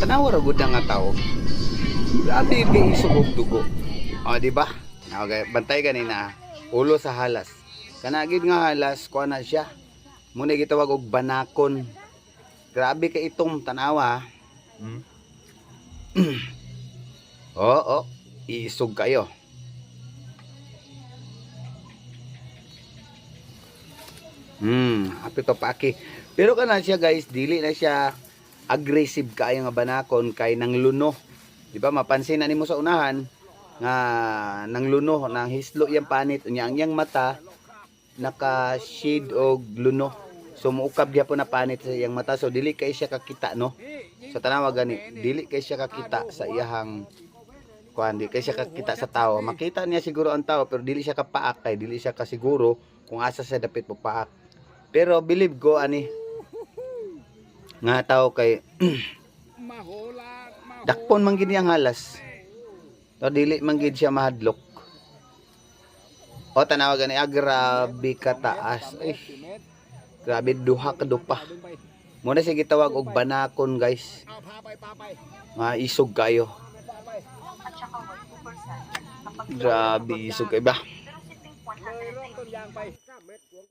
tanawa ra gud nga tao. Grabe kay isog og dugo. O di ba? Okay, bantay ganina. Ulo sa halas. Kana gid nga halas kuha na siya. Muna gitawag og banakon. Grabe kay itong tanawa. Oo, isog kayo. Apito paki. Pero kana siya guys, dili na siya aggressive kaayo nga banakon kay nang luno. Di ba mapansin na nimo sa unahan nga nang luno, nang hislo yang panit unya ang yang mata naka-shade og luno. So muukab gyapon na panit sa iyang mata, so dili kay siya kakita no. So tanawa gani, dili kay siya kakita sa iyahang kuan, di kay siya kakita sa tao. Makita niya siguro ang tao pero dili siya kapaak kay dili siya kasiguro kung asa sa dapit mo paak. Pero believe ko ani nga tao kay dakpon man gid ang halas. So dili man gid siya mahadlok. O tanawa gani, grabe ka taas. Ay, grabe duha ka dupa. Muna siya gitawag og banakon guys. Isog kayo. Grabe isog kayo ba?